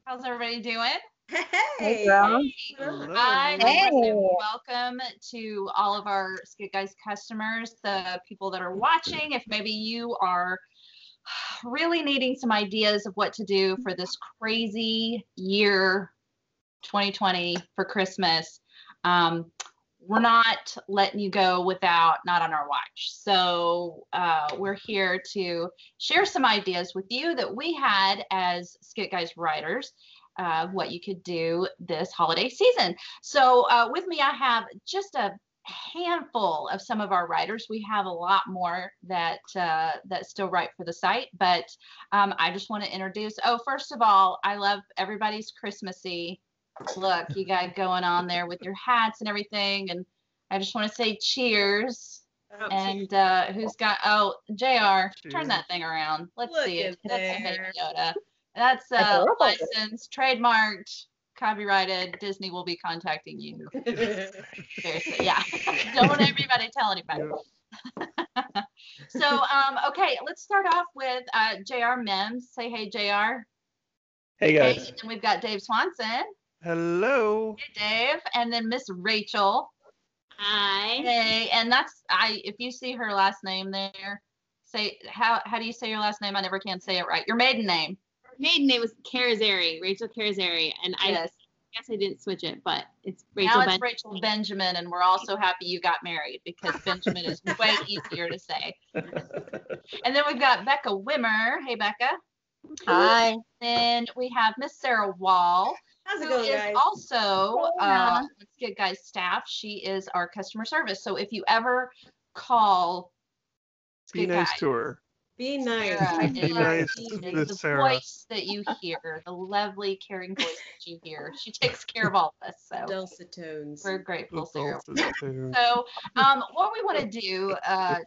How's everybody doing? Hey, girl. I want to say welcome to all of our Skit Guys customers, the people that are watching. If maybe you are really needing some ideas of what to do for this crazy year 2020 for Christmas, we're not letting you go without not on our watch. So we're here to share some ideas with you that we had as Skit Guys writers, what you could do this holiday season. So with me, I have just a handful of some of our writers. We have a lot more that still write for the site, but I just want to introduce. Oh, first of all, I love everybody's Christmassy look you got going on there with your hats and everything, and I just want to say cheers. And who's got JR, turn that thing around. Let's see it. Hey, Yoda. That's licensed, trademarked, copyrighted. Disney will be contacting you. Seriously, yeah. Don't want everybody tell anybody. So okay, let's start off with JR Mims. Say hey, JR. Hey guys. And then we've got Dave Swanson. Hello. Hey, Dave. And then Miss Rachel. Hi. Hey, and that's if you see her last name there, say how do you say your last name? I never can say it right. Your maiden name. Her maiden name was Carazeri, Rachel Carazeri, and yes. I guess I didn't switch it, but it's Rachel. Now it's Rachel Benjamin, and we're also happy you got married because Benjamin is way easier to say. And then we've got Becca Wimmer. Hey, Becca. Hi. Then we have Miss Sarah Wall. How's it going, guys? Who is also on Skit Guys staff. She is our customer service. So if you ever call Skit Be nice Guys, to her. Be nice. Be nice to the Sarah. voice that you hear, the lovely, caring voice that you hear. She takes care of all of us. So dulcet tones. We're grateful, Sarah. So, what we want to do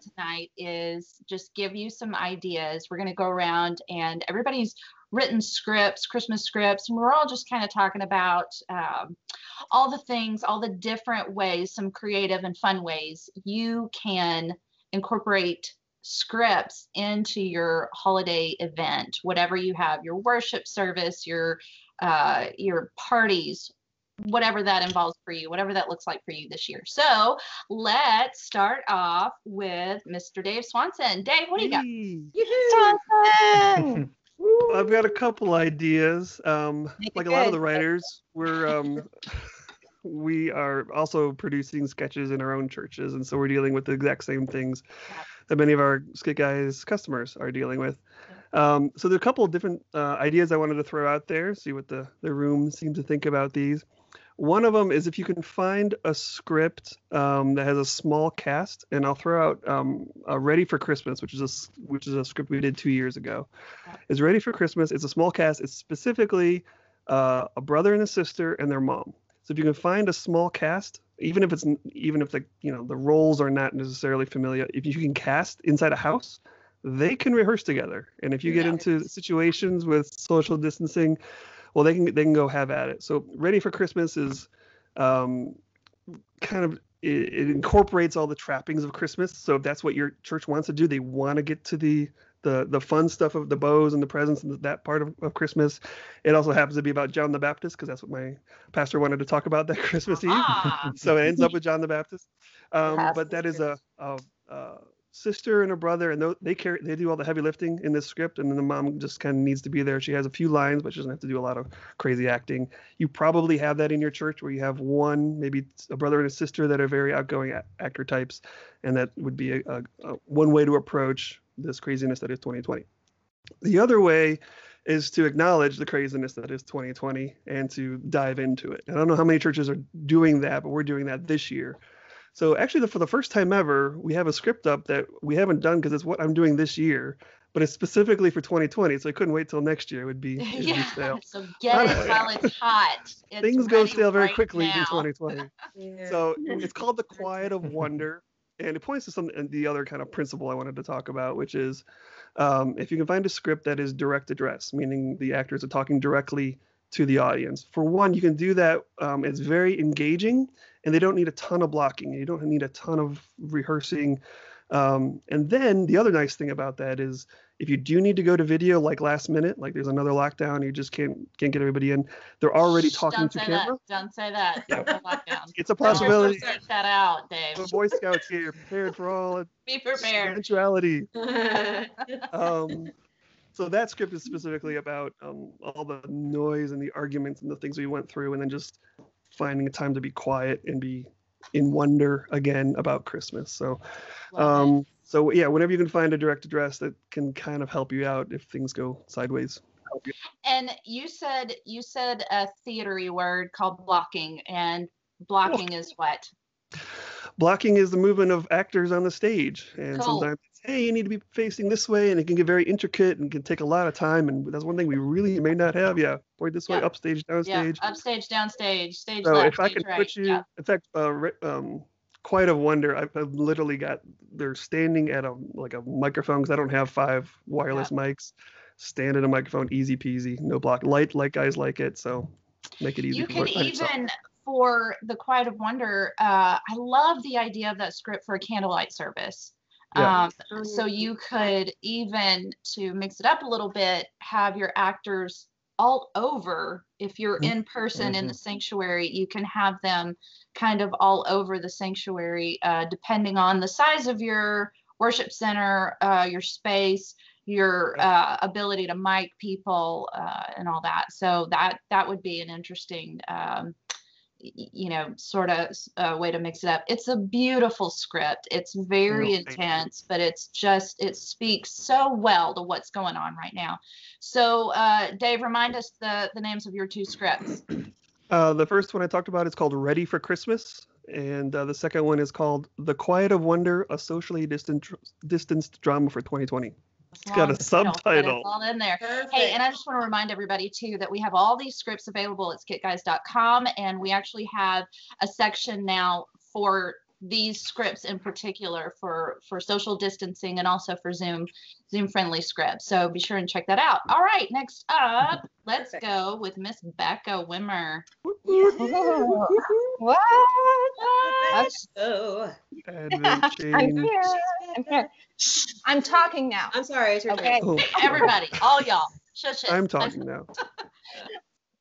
tonight is just give you some ideas. We're going to go around and everybody's written scripts, Christmas scripts, and we're all just kind of talking about all the things, all the different ways, some creative and fun ways you can incorporate scripts into your holiday event, whatever you have, your worship service, your parties, whatever that involves for you, whatever that looks like for you this year. So let's start off with Mr. Dave Swanson. Dave, what do you got? Swanson! I've got a couple ideas. Like a lot of the writers, we are also producing sketches in our own churches, and so we're dealing with the exact same things that many of our Skit Guys customers are dealing with. So there are a couple of different ideas I wanted to throw out there, see what the room seems to think about these. One of them is if you can find a script that has a small cast, and I'll throw out Ready for Christmas, which is a script we did 2 years ago. It's Ready for Christmas. It's a small cast. It's specifically a brother and a sister and their mom. So if you can find a small cast, even if the roles are not necessarily familiar, if you can cast inside a house, they can rehearse together. And if you get into situations with social distancing, well, they can go have at it. So Ready for Christmas is it incorporates all the trappings of Christmas. So if that's what your church wants to do, they want to get to the fun stuff of the bows and the presents and that part of Christmas. It also happens to be about John the Baptist, because that's what my pastor wanted to talk about that Christmas Eve. So it ends up with John the Baptist. But that is a sister and a brother, and they do all the heavy lifting in this script, and then the mom just kind of needs to be there. She has a few lines, but she doesn't have to do a lot of crazy acting. You probably have that in your church where you have maybe a brother and a sister that are very outgoing actor types, and that would be a one way to approach this craziness that is 2020. The other way is to acknowledge the craziness that is 2020 and to dive into it. I don't know how many churches are doing that, but we're doing that this year. So actually, for the first time ever, we have a script up that we haven't done because it's what I'm doing this year, but it's specifically for 2020. So I couldn't wait till next year. It'd be stale. So get it while it's hot. Things go stale very quickly in now. 2020. So it's called The Quiet of Wonder. And it points to the other kind of principle I wanted to talk about, which is if you can find a script that is direct address, meaning the actors are talking directly to the audience. For one, you can do that. It's very engaging, and they don't need a ton of blocking. You don't need a ton of rehearsing. And then the other nice thing about that is if you do need to go to video like last minute, like there's another lockdown, you just can't get everybody in. They're already talking to camera. Don't say that. Yeah. Lockdown. It's a possibility. Take that out, Dave. We're Boy Scouts here, prepared for all Be prepared. eventuality. So that script is specifically about all the noise and the arguments and the things we went through, and then just finding a time to be quiet and be in wonder again about Christmas. So, so yeah, whenever you can find a direct address that can kind of help you out if things go sideways. And you said a theatery word called blocking, and blocking is what? Blocking is the movement of actors on the stage, and Cool. sometimes it's, hey, you need to be facing this way, and it can get very intricate and can take a lot of time, and that's one thing we really may not have. Yeah, point this way, Yeah. upstage, downstage. Yeah, upstage, downstage, stage So left, if I stage can right. put you, Yeah. in fact, Quiet of Wonder, I've literally got, they're standing at a microphone because I don't have 5 wireless mics. Stand at a microphone, easy peasy, no block. Light guys like it, so make it easy. You for could find yourself. even, for the Quiet of Wonder, I love the idea of that script for a candlelight service. Yeah. So you could even, to mix it up a little bit, have your actors all over. If you're in person in the sanctuary, you can have them kind of all over the sanctuary, depending on the size of your worship center, your space, your ability to mic people, and all that. So that would be an interesting sort of way to mix it up. It's a beautiful script. It's very intense, but it speaks so well to what's going on right now. So Dave, remind us the names of your 2 scripts. The first one I talked about is called Ready for Christmas, and the second one is called The Quiet of Wonder, a socially distanced drama for 2020. It's got a subtitle. It's all in there. Perfect. Hey, and I just want to remind everybody too that we have all these scripts available at skitguys.com, and we actually have a section now for these scripts in particular for social distancing and also for Zoom friendly scripts. So be sure and check that out. All right, next up, let's go with Miss Becca Wimmer. What? Oh, Advent I'm change. here. I'm here. I'm talking now. I'm sorry. It's your Okay. turn. Oh, Everybody, all y'all, shush it. I'm talking now.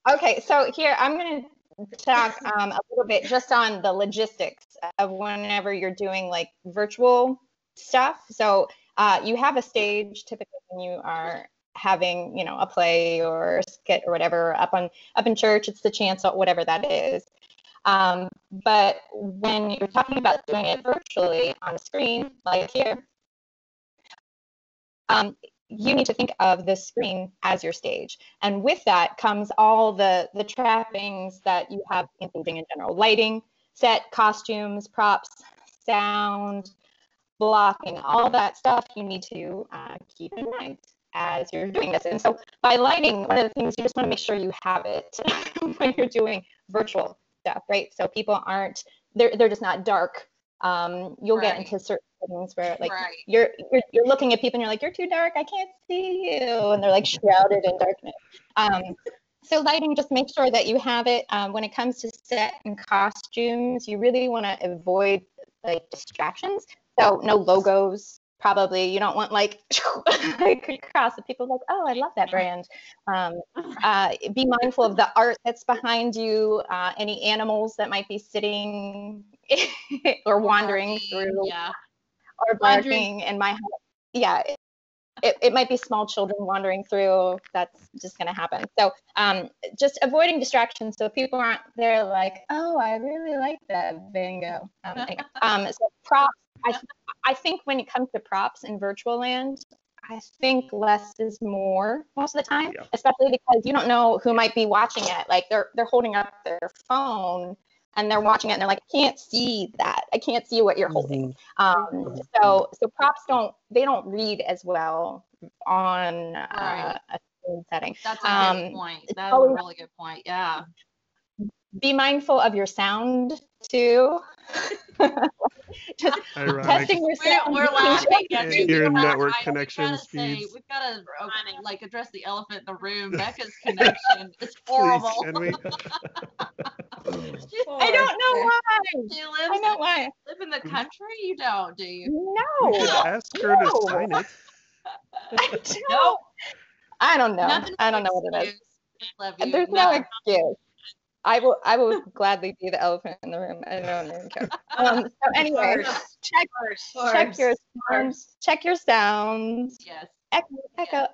Okay, so here I'm going to talk a little bit just on the logistics of whenever you're doing like virtual stuff. So you have a stage typically when you are having, a play or a skit or whatever up in church. It's the chancel, whatever that is. But when you're talking about doing it virtually on a screen like here, you need to think of the screen as your stage. And with that comes all the trappings that you have, including in general lighting, set, costumes, props, sound, blocking, all that stuff you need to keep in mind as you're doing this. And so by lighting, one of the things you just want to make sure you have it when you're doing virtual stuff, right? So people aren't, they're just not dark. You'll get into certain things where like you're looking at people and you're like, you're too dark, I can't see you, and they're like shrouded in darkness. So lighting, just make sure that you have it. When it comes to set and costumes, you really want to avoid like distractions. So no logos, probably. You don't want like across the people like, oh, I love that brand. Be mindful of the art that's behind you, any animals that might be sitting or wandering through, or barking. And it might be small children wandering through. That's just going to happen. So just avoiding distractions so people aren't there like, oh, I really like that bingo. So props, I think when it comes to props in virtual land, I think less is more most of the time, especially because you don't know who might be watching it. Like they're holding up their phone and they're watching it and they're like, I can't see that. I can't see what you're holding. So props don't read as well on a screen setting. That's a good point. That's a really good point. Yeah. Be mindful of your sound too. Just testing your sound. We're laughing at your network we connection gotta speeds. We've got to like address the elephant in the room. Becca's connection is horrible. Please, can we? I don't know why. She I lives know why. live in the country? You don't, do you? You should No. ask her to No. sign it. No. I don't know. Nothing I don't know what it is. Excuse. Love you. There's no Nothing. excuse. I will gladly be the elephant in the room. I don't even care. So anyway, check your sounds. Check your sounds. Yes. Echo.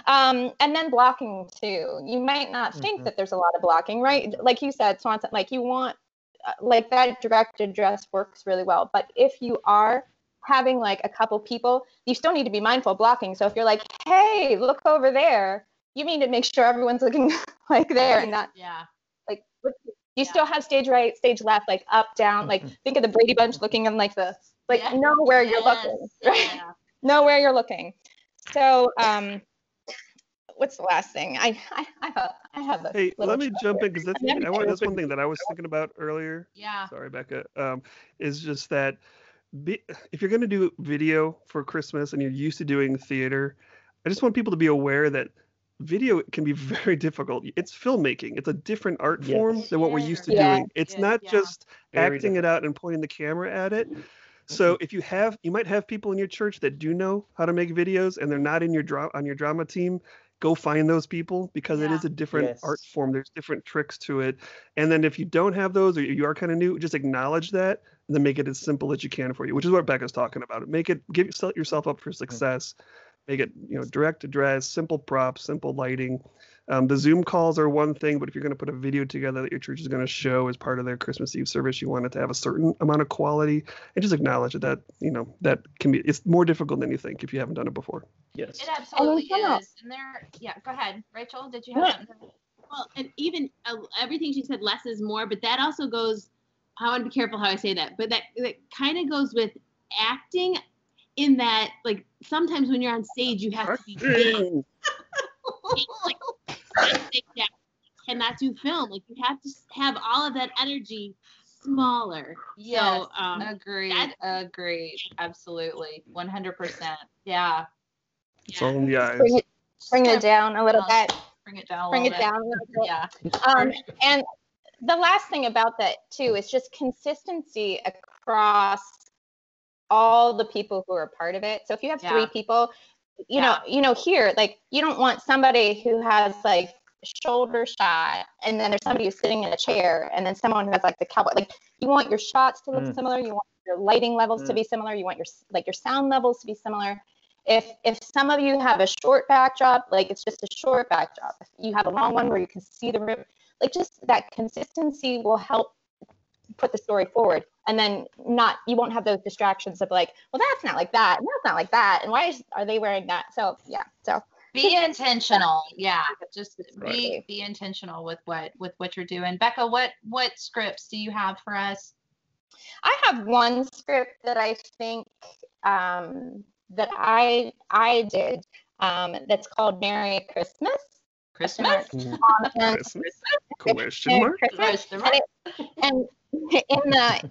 And then blocking too. You might not think that there's a lot of blocking, right? Like you said, Swanson, like you want, like that direct address works really well. But if you are having like a couple people, you still need to be mindful of blocking. So if you're like, hey, look over there, you need to make sure everyone's looking like there and not like, you still have stage right, stage left, like up, down, like think of the Brady Bunch looking in like the, like know where you're looking, right? Know where you're looking. So, what's the last thing? I have a Hey, let me chart jump here. in because that's one thing that I was thinking about earlier. Yeah. Sorry, Becca. Is just that if you're going to do video for Christmas and you're used to doing theater, I just want people to be aware that video can be very difficult. It's filmmaking. It's a different art form than what we're used to doing. It's not just Very acting it out and pointing the camera at it. So if you might have people in your church that do know how to make videos and they're not in your on your drama team, go find those people because it is a different art form. There's different tricks to it. And then if you don't have those or you are kind of new, just acknowledge that and then make it as simple as you can for you, which is what Becca's talking about. Set yourself up for success. Make it, direct address, simple props, simple lighting. The Zoom calls are one thing, but if you're going to put a video together that your church is going to show as part of their Christmas Eve service, you want it to have a certain amount of quality and just acknowledge that it's more difficult than you think if you haven't done it before. Yes. It absolutely is. And go ahead. Rachel, did you have something? Well, and even everything she said, less is more, but that also goes, I want to be careful how I say that, but that kind of goes with acting in that, like, sometimes when you're on stage, you have to be big. Like, you cannot do film. Like, you have to have all of that energy smaller. Yes, so, agreed. Absolutely. 100%. Yeah. It's all in the eyes. Bring it down a little bit. Bring it down a Bring little it down a little bit. Yeah. And the last thing about that too is just consistency across all the people who are part of it. So if you have 3 people, you know, here, like, you don't want somebody who has like shoulder shot and then there's somebody who's sitting in a chair and then someone who has like the cowboy. Like, you want your shots to look similar. You want your lighting levels to be similar. You want your sound levels to be similar. If some of you have a short backdrop, like it's just a short backdrop. If you have a long one where you can see the room, like just that consistency will help put the story forward. And then you won't have those distractions of like, well, that's not like that, and that's not like that, and why are they wearing that? So be intentional. Yeah, just be intentional with what you're doing. Becca, what scripts do you have for us? I have one script that I think that I did that's called Merry Christmas. Christmas? Question mark? And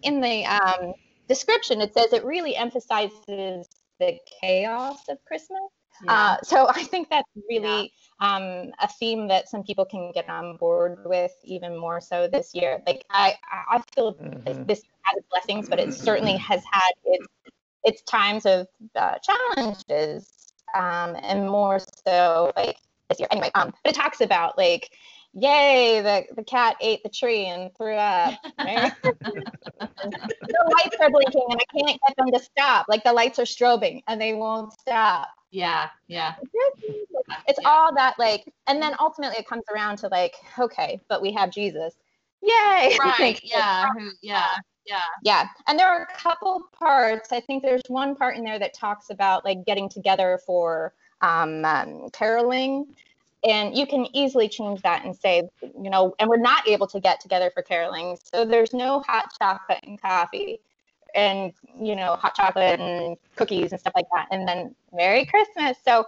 in the description, it says it really emphasizes the chaos of Christmas. So I think that's really a theme that some people can get on board with even more so this year. Like I feel like this has its blessings, but it certainly has had its times of challenges, and more so like this year. Anyway, but it talks about like, yay, the cat ate the tree and threw up. Right? The lights are blinking and I can't get them to stop. Like the lights are strobing and they won't stop. Yeah. It's all that, like, and then ultimately it comes around to like, okay, but we have Jesus. Yay. Right. Yeah. And there are a couple parts. I think there's one part in there that talks about like getting together for caroling. And you can easily change that and say, and we're not able to get together for caroling. So there's no hot chocolate and coffee and, hot chocolate and cookies and stuff like that. And then Merry Christmas. So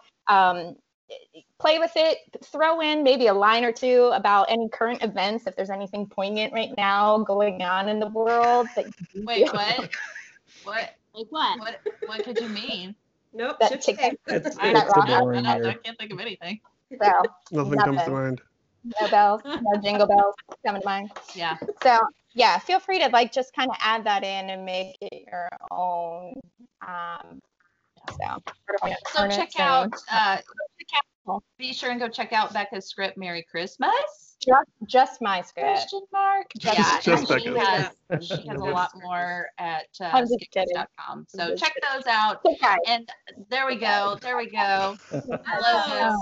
play with it, throw in maybe a line or two about any current events. If there's anything poignant right now going on in the world. Wait, what? What? Like what? What could you mean? Nope. That's It's a boring year. I can't think of anything. So, Nothing comes to mind. No bells, no jingle bells coming to mind. Yeah. So yeah, feel free to like just kind of add that in and make it your own. So be sure and go check out Becca's script, Merry Christmas. Just my script. Question mark. Just and Becca. she has a lot more at I'm just kidding. skits.com. So check those out. Okay. And there we go. Logo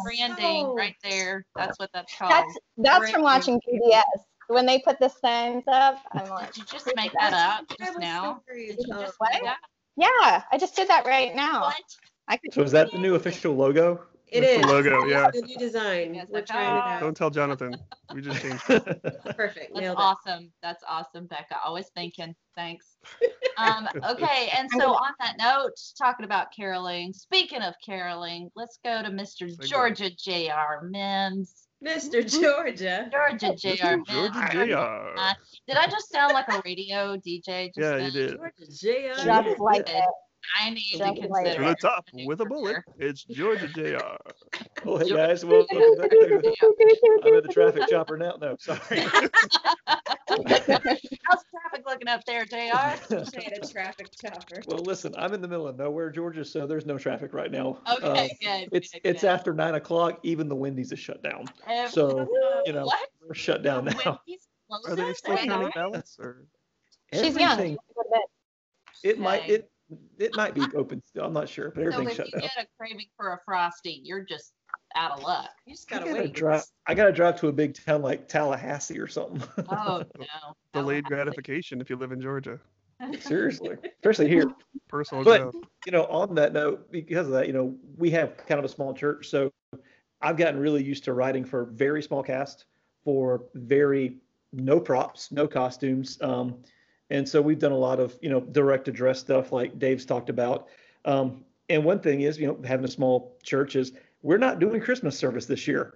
branding right there. That's what that's called. That's from watching PBS. When they put the signs up, I'm like, Did you just make that up I just was now? so curious. Did you just What? make that? yeah, I just did that right now. What? I could. So is that the new official logo? It That's is. the logo, yeah. It's the new design. Yes, We're that's trying it right. out. Don't tell Jonathan. We just changed it. Perfect. That's Nailed it. awesome. That's awesome, Becca. Always thinking. Thanks. Okay, and so on that note, talking about caroling, speaking of caroling, let's go to Mr. Segue. Georgia J.R. Mims. Mr. Georgia. Georgia J.R. Mr. Georgia Mims. Jr. Did I just sound like a radio DJ? Just Yeah, then? you did. Georgia J.R. Just like it. I need to Just like consider To the it top a new with a bullet. career. It's Georgia Jr. Oh, hey guys, welcome back to I'm in the traffic chopper now. No, sorry. How's traffic looking up there, JR? Say the traffic chopper. Well, listen, I'm in the middle of nowhere, Georgia, so there's no traffic right now. Okay, good. It's good. after 9 o'clock. Even the Wendy's is shut down. Ev- So what? we're shut down now. Wendy's Are they closes? still Are counting they? ballots? Or She's young. Everything- It might be open still. I'm not sure, but So everything's if shut you down. get a craving for a Frosty, you're just out of luck. You just I gotta gotta wait. drive. I gotta drive to a big town like Tallahassee or something. Oh, no. delayed gratification if you live in Georgia. Seriously, especially here. Personal But growth. on that note, because of that, we have kind of a small church, so I've gotten really used to writing for very small cast, for very no props, no costumes, and so we've done a lot of direct address stuff like Dave's talked about. And one thing is, having a small church is we're not doing Christmas service this year.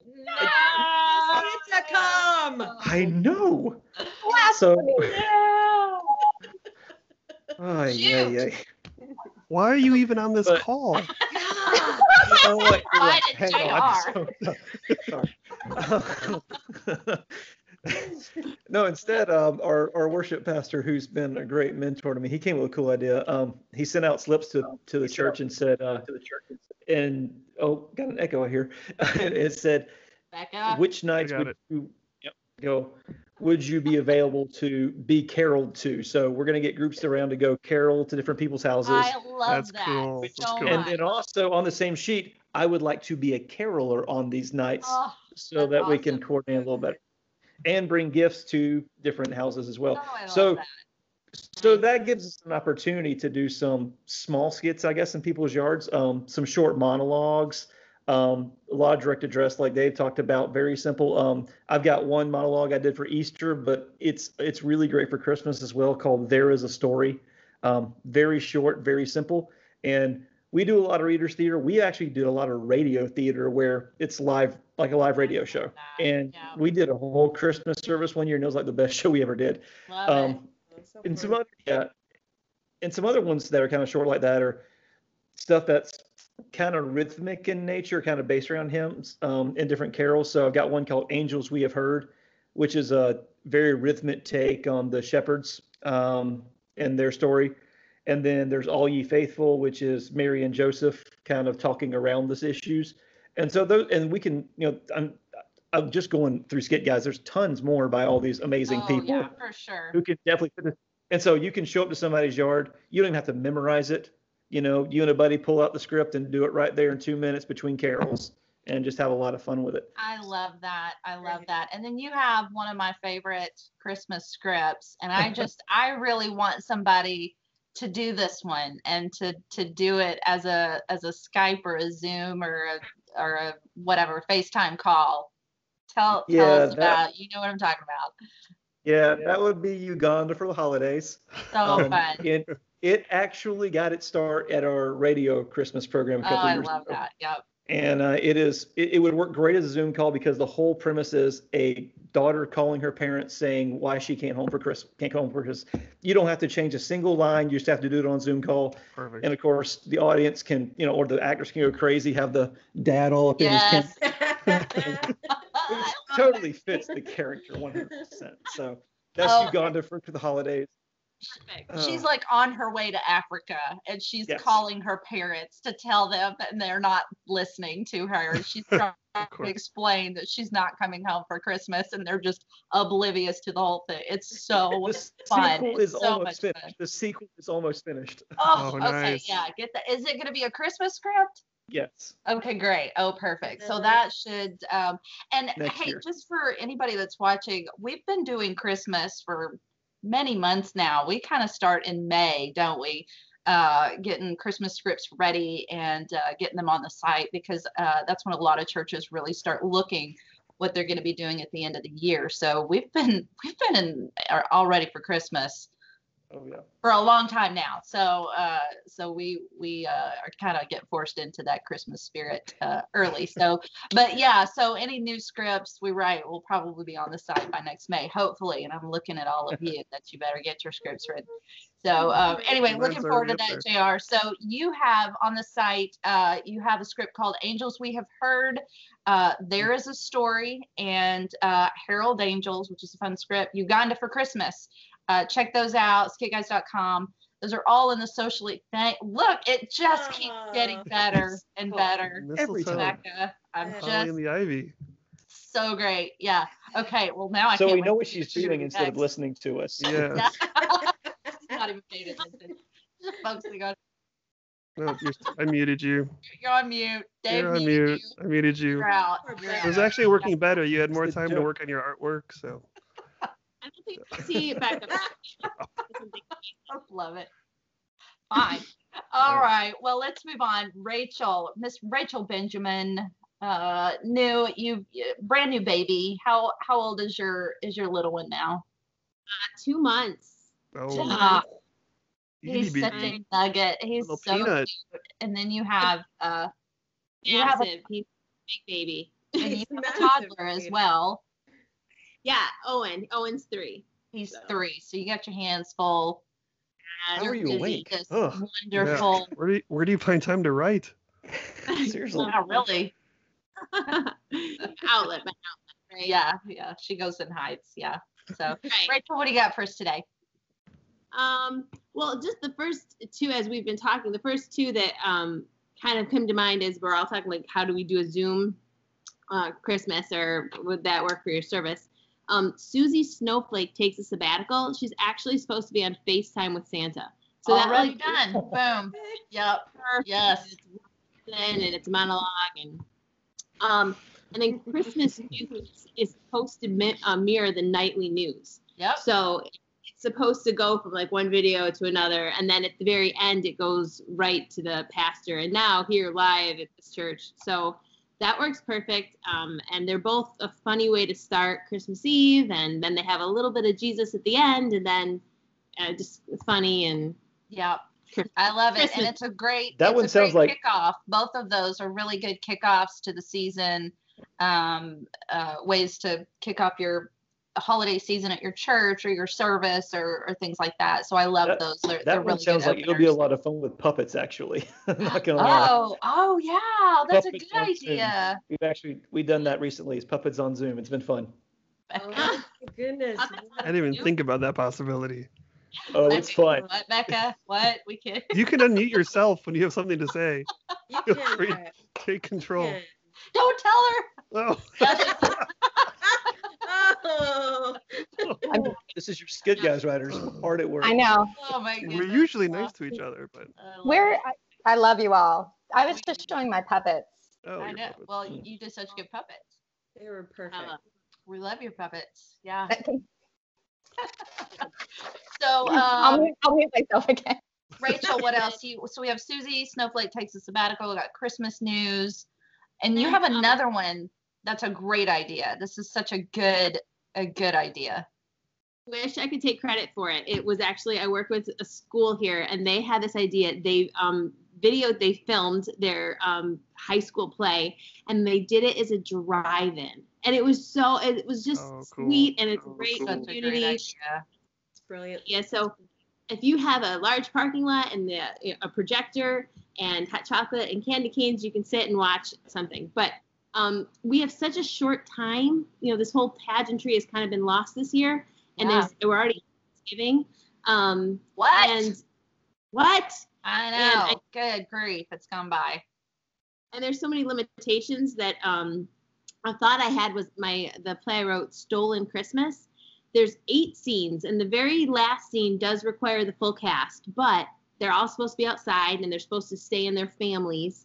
It's a come. I know. So, Shoot. Why are you even on this But- call? You know what? You're Why right. did Hang on. JR? Sorry. No, instead, our worship pastor, who's been a great mentor to me, he came up with a cool idea. He sent out slips to the church and said, got an echo here. It said, Becca. which nights got would it. you would you be available to be caroled to? So we're going to get groups around to go carol to different people's houses. I love That's that cool. so That's cool. And much. then also on the same sheet, I would like to be a caroler on these nights Oh, so that that's we can awesome. coordinate a little better and bring gifts to different houses as well. oh, I love So, that. so that gives us an opportunity to do some small skits, I guess, in people's yards, some short monologues, a lot of direct address, like Dave talked about, very simple. I've got one monologue I did for Easter, but it's really great for Christmas as well, called "There Is a Story." Very short, very simple, and we do a lot of readers theater. We actually did a lot of radio theater where it's live, like a live radio show. And Yeah. we did a whole Christmas service one year, and it was like the best show we ever did. Love it. So And some fun. some other ones that are kind of short like that are stuff that's kind of rhythmic in nature, kind of based around hymns in different carols. So I've got one called "Angels We Have Heard," which is a very rhythmic take on the shepherds and their story. And then there's "All Ye Faithful," which is Mary and Joseph kind of talking around these issues. And so those, and we can, I'm just going through skit, guys. There's tons more by all these amazing Oh, people yeah, for sure. who can definitely put this. And so you can show up to somebody's yard. You don't even have to memorize it. You and a buddy pull out the script and do it right there in 2 minutes between carols and just have a lot of fun with it. I love that. I love that. And then you have one of my favorite Christmas scripts, and I really want somebody to do this one and to do it as a Skype or a Zoom or a whatever FaceTime call. Tell us about. You know what I'm talking about. Yeah, that would be Uganda for the holidays. So fun. It actually got its start at our radio Christmas program a Oh, couple I years love ago. that. Yep. And it would work great as a Zoom call because the whole premise is a daughter calling her parents saying why she can't come home for Christmas. You don't have to change a single line. You just have to do it on Zoom call. Perfect. And of course, the audience can, or the actors can go crazy, have the dad all up in his Yes. camera. Which totally fits the character 100%. So that's Uganda for the holidays. Perfect. She's like on her way to Africa, and she's calling her parents to tell them, and they're not listening to her. She's trying to explain that she's not coming home for Christmas, and they're just oblivious to the whole thing. It's so fun. Is almost finished. Fun. The sequel is almost finished. Oh, okay, nice. Yeah. Get that. Is it going to be a Christmas script? Yes. Okay, great. Oh, perfect. So that should, and next hey, year. just for anybody that's watching, we've been doing Christmas for many months now. We kind of start in May, don't we? Getting Christmas scripts ready and getting them on the site, because that's when a lot of churches really start looking what they're going to be doing at the end of the year. So we've been all ready for Christmas. Oh yeah. For a long time now. So we are kind of get forced into that Christmas spirit early. So, but yeah, so any new scripts we write will probably be on the site by next May, hopefully. And I'm looking at all of you that you better get your scripts ready. So anyway, looking forward to that, JR. So you have on the site, you have a script called Angels We Have Heard. There is a story, and Herald Angels, which is a fun script. Uganda for Christmas. Check those out, skitguys.com. Those are all in the socially. Look, it just keeps getting better and better. Every time. Becca, I'm just in the ivy. So great. Yeah. Okay. Well, now I so can't we know wait what she's doing instead of listening to us. Yeah. She's not even paying attention. Just focusing on. No, I muted you. You're on mute. Dave You're on mute. I muted you. You're out. It was actually working better. You had more time to work on your artwork, so. I don't think I see it back up. I love it. Fine. All right. Well, let's move on. Rachel, Miss Rachel Benjamin, brand new baby. How old is your little one now? 2 months. Oh. He's such a nugget. He's so peanut. cute. And then you have he's a big baby. And you have a toddler as well. Yeah, Owen's 3. He's 3, so you got your hands full. How are you awake? Wonderful. Yeah. Where do you find time to write? Seriously. Not really. Outlet, right? Yeah. She goes and hides. Yeah. So, right. Rachel, what do you got for us today? Well, just the first 2, as we've been talking, the first 2 that kind of come to mind is we're all talking like, how do we do a Zoom Christmas, or would that work for your service? Susie Snowflake takes a sabbatical. She's actually supposed to be on FaceTime with Santa. So already done. Boom. Yep. Yes. And it's monologue, and then Christmas news is supposed to mirror the nightly news. Yep. So it's supposed to go from like one video to another, and then at the very end it goes right to the pastor, and now here live at this church. So that works perfect, and they're both a funny way to start Christmas Eve, and then they have a little bit of Jesus at the end, and then just funny and I love it, and it's a great sounds like kickoff. Both of those are really good kickoffs to the season, ways to kick off your holiday season at your church or your service or things like that. So I love those. They're that one really sounds good like it'll be a lot of fun with puppets, actually. I'm not gonna lie. Oh yeah, that's Puppets a good idea. We've done that recently. It's puppets on Zoom. It's been fun. Oh, goodness. I didn't even think about that possibility. Oh, it's fun. What, Becca? What? We can. You can unmute yourself when you have something to say. You Feel can. free. Take control. Don't tell her. Oh. Oh. This is your Skit Guys writers hard at work. I know. Oh my goodness. We're usually nice to each other, but. I love you all. I was just showing my puppets. Oh, I know. puppets. Well, you did such good puppets. They were perfect. We love your puppets. Yeah. So I'll mute myself again. Rachel, what else? So we have Susie Snowflake takes a sabbatical. We got Christmas news, and you have another one. That's a great idea. This is such a good idea. Wish I could take credit for it. It was actually, I work with a school here, and they had this idea. They filmed their high school play, and they did it as a drive-in, and it was just sweet, and it's a great community. It's brilliant. Yeah, so if you have a large parking lot and a projector and hot chocolate and candy canes, you can sit and watch something. But we have such a short time. You know, this whole pageantry has kind of been lost this year, and we're already Thanksgiving. What? And what? I know. Good grief, it's gone by. And there's so many limitations that a thought I had was the play I wrote, Stolen Christmas. There's 8 scenes, and the very last scene does require the full cast, but they're all supposed to be outside, and they're supposed to stay in their families.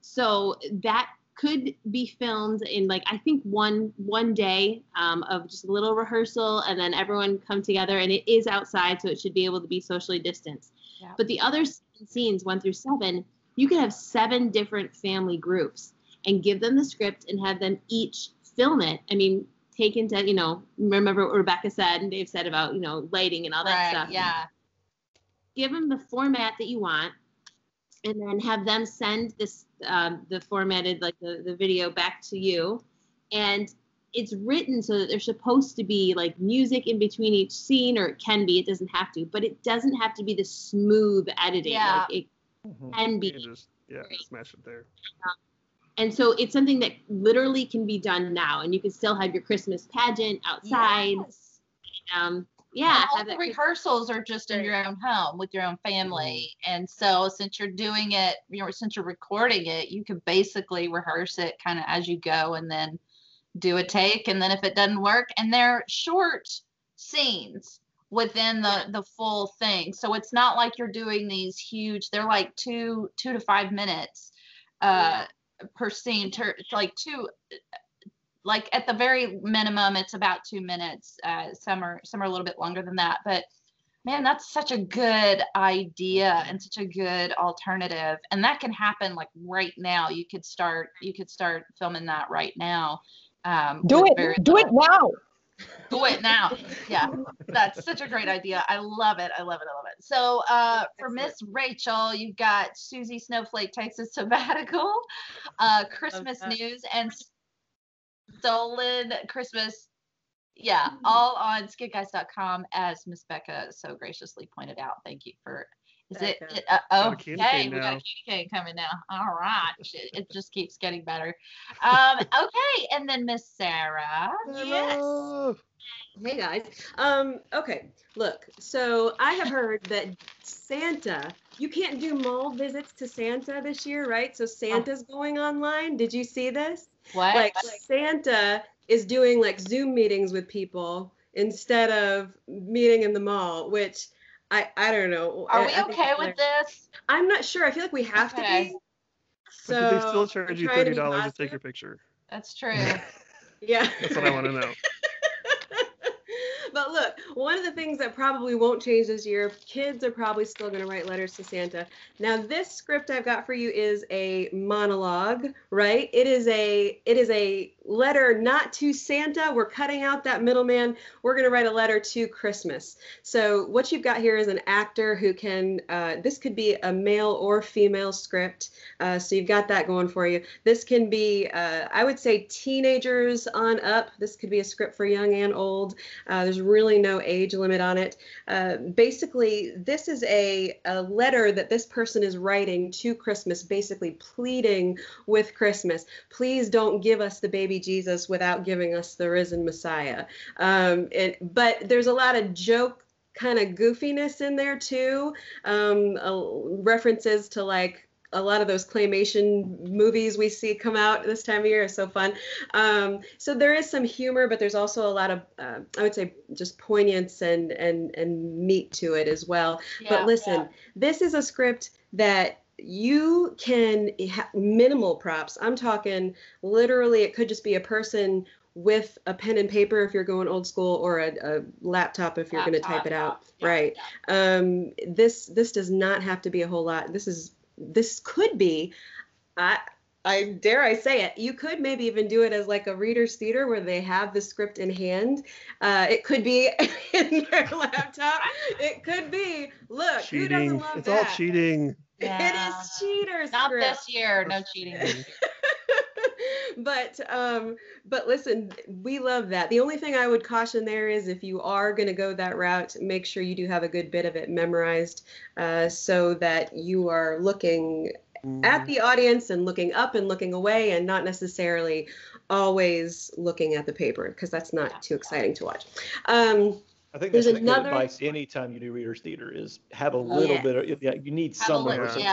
So that could be filmed in, like, I think one day of just a little rehearsal, and then everyone come together, and it is outside, so it should be able to be socially distanced. Yeah. But the other scenes, 1 through 7, you could have 7 different family groups and give them the script and have them each film it. I mean, take into, you know, remember what Rebecca said and Dave said about, you know, lighting and all that stuff. Yeah. Give them the format that you want, and then have them send this, the formatted, like the video back to you. And it's written so that there's supposed to be like music in between each scene, or it can be, it doesn't have to, but it doesn't have to be the smooth editing. Yeah. Like it can be. Just, smash it there. And so it's something that literally can be done now, and you can still have your Christmas pageant outside. Yes. All the rehearsals are just in your own home with your own family. And so since you're doing it, since you're recording it, you can basically rehearse it kind of as you go, and then do a take. And then if it doesn't work, and they're short scenes within the full thing. So it's not like you're doing these huge, they're like 2 to 5 minutes per scene. It's like like at the very minimum, it's about 2 minutes. Some are a little bit longer than that, but man, that's such a good idea and such a good alternative. And that can happen like right now. You could start filming that right now. Do it now. Do it now. Yeah, that's such a great idea. I love it. So for Miss Rachel, you've got Susie Snowflake takes a sabbatical, Christmas news, and Stolen Christmas. Yeah, all on skitguys.com, as Miss Becca so graciously pointed out. Thank you for. Okay, we got a candy cane coming now. All right, it just keeps getting better. Okay, and then Miss Sarah. Yes. Hey guys. Okay, look. So I have heard that Santa, you can't do mall visits to Santa this year, right? So Santa's going online. Did you see this? What? Like Santa is doing like Zoom meetings with people instead of meeting in the mall, which I don't know. Are we okay with this? I'm not sure. I feel like we have to be. So, but do they still charge you $30 to take your picture? That's true. Yeah. That's what I want to know. But look, one of the things that probably won't change this year, kids are probably still going to write letters to Santa. Now, this script I've got for you is a monologue, right? It is a letter not to Santa. We're cutting out that middleman. We're going to write a letter to Christmas. So what you've got here is an actor who can, this could be a male or female script. So you've got that going for you. This can be, I would say, teenagers on up. This could be a script for young and old. There's really no age limit on it. Basically, this is a letter that this person is writing to Christmas, basically pleading with Christmas. Please don't give us the baby Jesus without giving us the risen Messiah. But there's a lot of joke kind of goofiness in there too. References to like a lot of those claymation movies we see come out this time of year are so fun. So there is some humor, but there's also a lot of, I would say, just poignance and meat to it as well. Yeah, but listen, this is a script that you can have minimal props. I'm talking literally, it could just be a person with a pen and paper if you're going old school, or a laptop if you're going to type it out. Yeah, right. Yeah. This does not have to be a whole lot. This could be, I dare I say it, you could maybe even do it as like a reader's theater where they have the script in hand. It could be in their laptop. It could be, look, cheating. Who doesn't love it's that? All cheating. Yeah. It is cheater script. Not this year, no cheating. But listen, we love that. The only thing I would caution there is if you are going to go that route, make sure you do have a good bit of it memorized, so that you are looking at the audience and looking up and looking away and not necessarily always looking at the paper, because that's not too exciting to watch. I think that's There's just good advice anytime you do readers theater is have a little bit of, you need some rehearsal.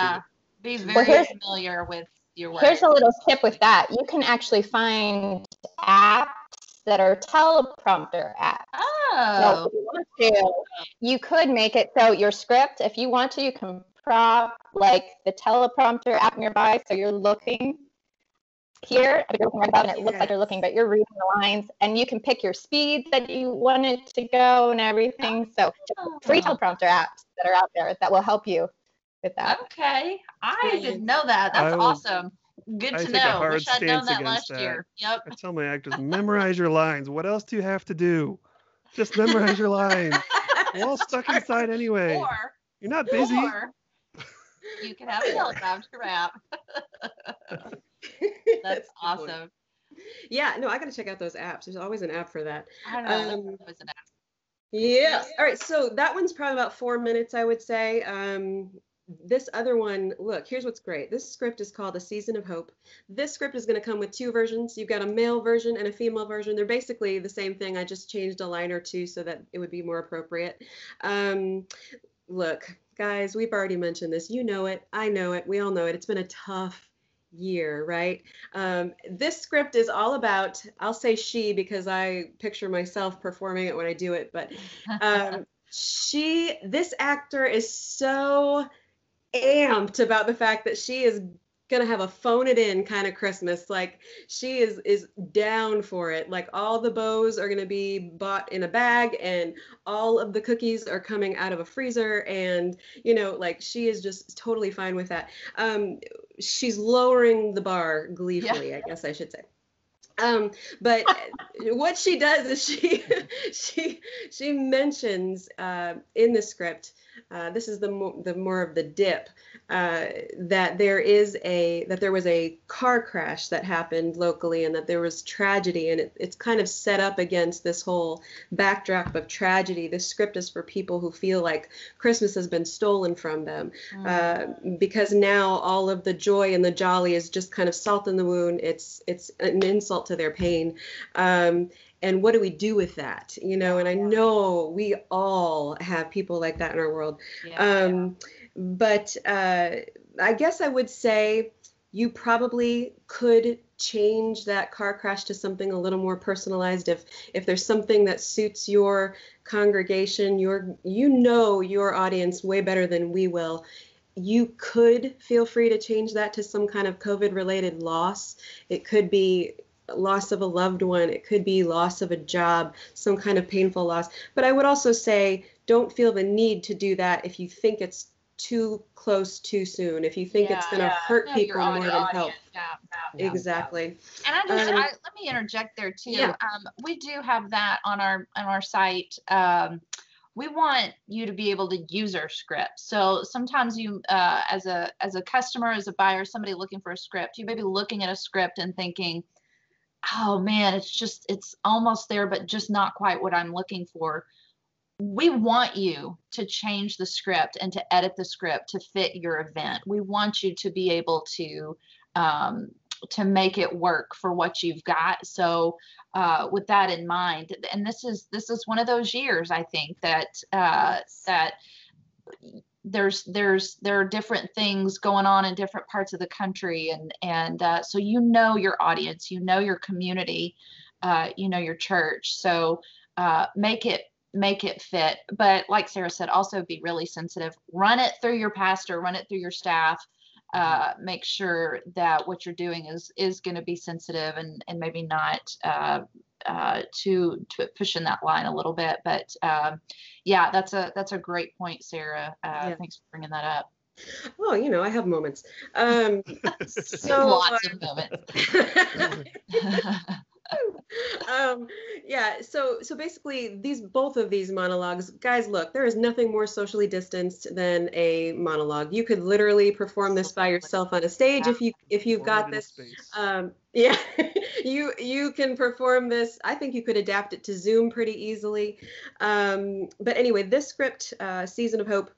Be very familiar with your work. Here's a little tip with that. You can actually find apps that are teleprompter apps. Oh. So you could make it so your script, if you want to, you can prop like the teleprompter app nearby, so you're looking here, you're looking right above, and it looks like you're looking, but you're reading the lines, and you can pick your speed that you want it to go and everything. So free teleprompter apps that are out there that will help you with that. Okay, I didn't know that. That's awesome. Good to know. Wish I'd known that last year. Yep. I tell my actors, memorize your lines. What else do you have to do? Just memorize your lines. We're all stuck inside anyway. Or you're not busy. Or you can have a teleprompter app. That's awesome. Yeah, no, I got to check out those apps. There's always an app for that. I know. There's always an app. Yeah. All right. So that one's probably about 4 minutes, I would say. This other one, look, here's what's great. This script is called A Season of Hope. This script is going to come with 2 versions. You've got a male version and a female version. They're basically the same thing. I just changed a line or 2 so that it would be more appropriate. Look, guys, we've already mentioned this. You know it. I know it. We all know it. It's been a tough year, right? This script is all about, I'll say she because I picture myself performing it when I do it, but this actor is so amped about the fact that she is gonna have a phone it in kind of Christmas. Like, she is down for it. Like, all the bows are gonna be bought in a bag, and all of the cookies are coming out of a freezer, and like, she is just totally fine with that. She's lowering the bar gleefully, I guess I should say. But what she does is she mentions in the script, this is the more of the dip, that there was a car crash that happened locally, and that there was tragedy, and it's kind of set up against this whole backdrop of tragedy. This script is for people who feel like Christmas has been stolen from them, because now all of the joy and the jolly is just kind of salt in the wound. It's an insult to their pain. And what do we do with that? And I know we all have people like that in our world. But I guess I would say you probably could change that car crash to something a little more personalized. If there's something that suits your congregation, your audience way better than we will, you could feel free to change that to some kind of COVID-related loss. It could be loss of a loved one. It could be loss of a job, some kind of painful loss. But I would also say, don't feel the need to do that if you think it's too close too soon, if you think it's going to hurt people more than help. Exactly. And let me interject there too. We do have that on our site. We want you to be able to use our script. So sometimes you, as a customer, as a buyer, somebody looking for a script, you may be looking at a script and thinking, oh man, it's almost there, but just not quite what I'm looking for. We want you to change the script and to edit the script to fit your event. We want you to be able to make it work for what you've got. So with that in mind, and this is one of those years, I think, that there are different things going on in different parts of the country, and so your audience, your community, your church. So make it fit. But like Sarah said, also be really sensitive. Run it through your pastor, run it through your staff. Make sure that what you're doing is going to be sensitive and maybe not to pushing that line a little bit. But that's a great point, Sarah. Thanks for bringing that up. Oh, I have moments. So lots of moments. So basically both of these monologues, guys, look, there is nothing more socially distanced than a monologue. You could literally perform this by yourself on a stage if you've got this. You can perform this. I think you could adapt it to Zoom pretty easily. But anyway, this script, Season of Hope,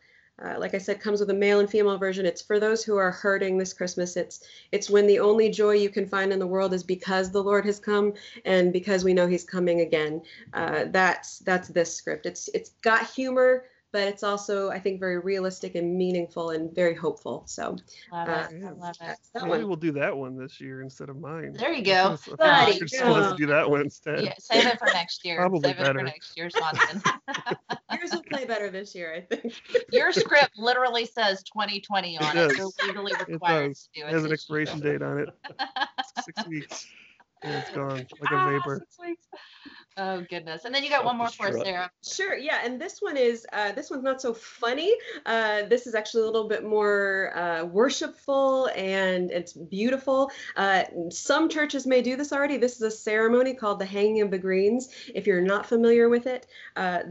Like I said, comes with a male and female version. It's for those who are hurting this Christmas. It's when the only joy you can find in the world is because the Lord has come and because we know he's coming again. That's this script. It's got humor, but it's also, I think, very realistic and meaningful and very hopeful. So Love it. I love it. Maybe we'll do that one this year instead of mine. There you go. Let's do that one instead. Yeah, save it for next year. Probably save better. it for next year, Swanson. Yours will play better this year, I think. Your script literally says 2020 on it. You're legally required to do it. It has an expiration date on it. 6 weeks. And it's gone like a vapor. 6 weeks. Oh goodness. And then you got one more for us, Sarah. Sure, yeah, and this one's not so funny. This is actually a little bit more worshipful, and it's beautiful. Some churches may do this already. This is a ceremony called the Hanging of the Greens. If you're not familiar with it,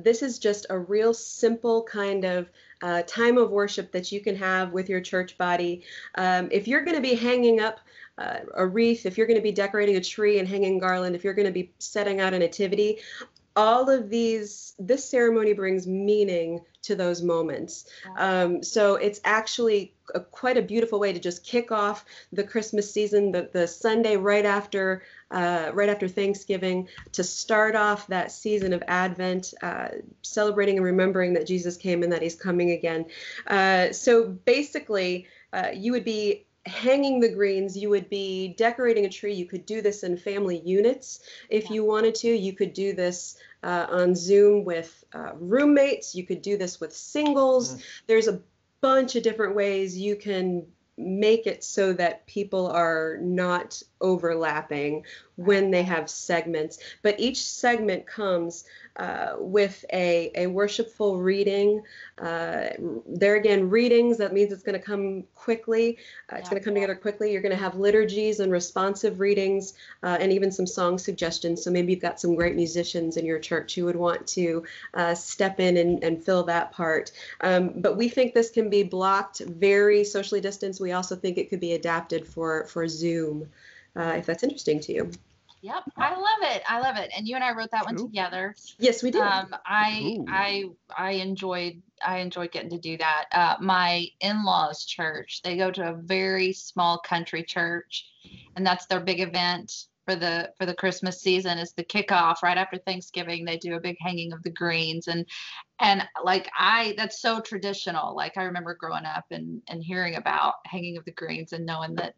this is just a real simple kind of time of worship that you can have with your church body. If you're going to be hanging up a wreath, if you're going to be decorating a tree and hanging garland, if you're going to be setting out a nativity, all of this ceremony brings meaning to those moments. So it's actually quite a beautiful way to just kick off the Christmas season, the Sunday right after Thanksgiving, to start off that season of Advent, celebrating and remembering that Jesus came and that he's coming again. So basically, you would be hanging the greens, you would be decorating a tree. You could do this in family units if you wanted to. You could do this on Zoom with roommates. You could do this with singles. There's a bunch of different ways you can make it so that people are not overlapping when they have segments. But each segment comes with a worshipful reading. There again, readings, that means it's going to come quickly. It's going to come together quickly. You're going to have liturgies and responsive readings, and even some song suggestions. So maybe you've got some great musicians in your church who would want to step in and fill that part. But we think this can be blocked, very socially distanced. We also think it could be adapted for Zoom, if that's interesting to you. Yep, I love it. I love it. And you and I wrote that one together. Yes, we did. I enjoyed getting to do that. My in-laws' church, they go to a very small country church, and that's their big event for the Christmas season, is the kickoff right after Thanksgiving. They do a big hanging of the greens, and like that's so traditional. Like I remember growing up and hearing about hanging of the greens and knowing that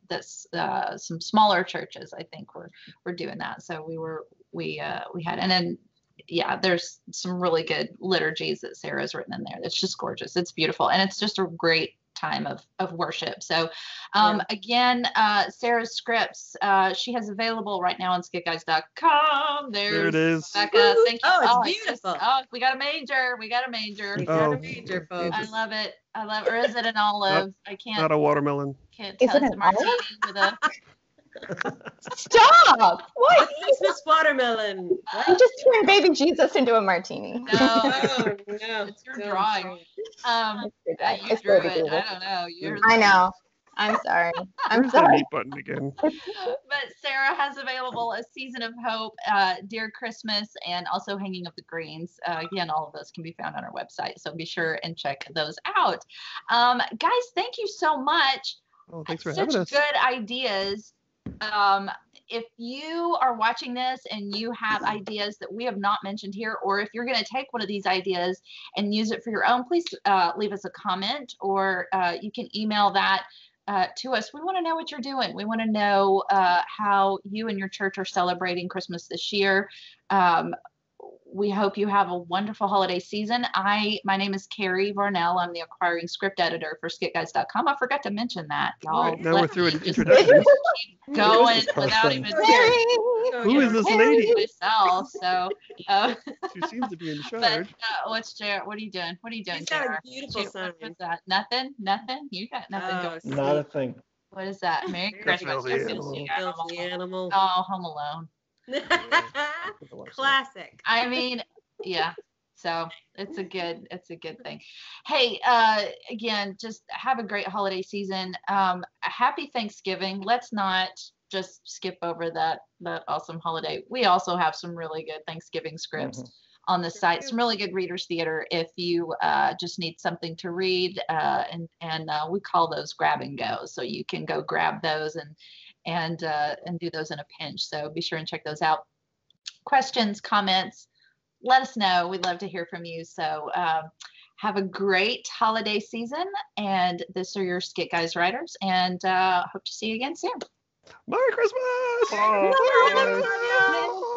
some smaller churches, I think, were doing that. So we had, and then there's some really good liturgies that Sarah's written in there. That's just gorgeous. It's beautiful, and it's just a great time of worship. So again, Sarah's scripts, she has available right now on skitguys.com. There it is. Becca, thank you. Oh, it's beautiful. We got a major. We got a major, folks. I love it. Or is it an olive? I can't. Not a watermelon. Can't tell. It's a martini with a. Stop! What? Christmas watermelon. You just turned baby Jesus into a martini. No, no. It's your drawing. You drew it. I don't know. I know. I'm sorry. Where's that mute button again? But Sarah has available A Season of Hope, Dear Christmas, and also Hanging of the Greens. Again, all of those can be found on our website, so be sure and check those out. Guys, thank you so much. Oh, thanks for having us. Such good ideas. If you are watching this and you have ideas that we have not mentioned here, or if you're going to take one of these ideas and use it for your own, please leave us a comment, or you can email that to us. We want to know what you're doing. We want to know how you and your church are celebrating Christmas this year. We hope you have a wonderful holiday season. My name is Carrie Varnell. I'm the acquiring script editor for skitguys.com. I forgot to mention that, y'all. Now we're through an introduction. Keep going without even Who is this lady? Myself, so she seems to be in charge. But what's Jared? What are you doing? What are you doing, She's got Jared? a beautiful sign. What's that? Nothing? You got nothing going. Not a thing. What is that? Merry Christmas. Filthy animal. Oh, Home Alone. Classic. I mean, yeah. So it's a good thing. Hey, again, just have a great holiday season. Happy Thanksgiving. Let's not just skip over that awesome holiday. We also have some really good Thanksgiving scripts on the site. Some really good readers theater if you just need something to read, and we call those grab and go. So you can go grab those and do those in a pinch. So be sure and check those out. Questions, comments, let us know. We'd love to hear from you. So have a great holiday season. And this are your Skit Guys writers, and hope to see you again soon. Merry Christmas! Merry Christmas!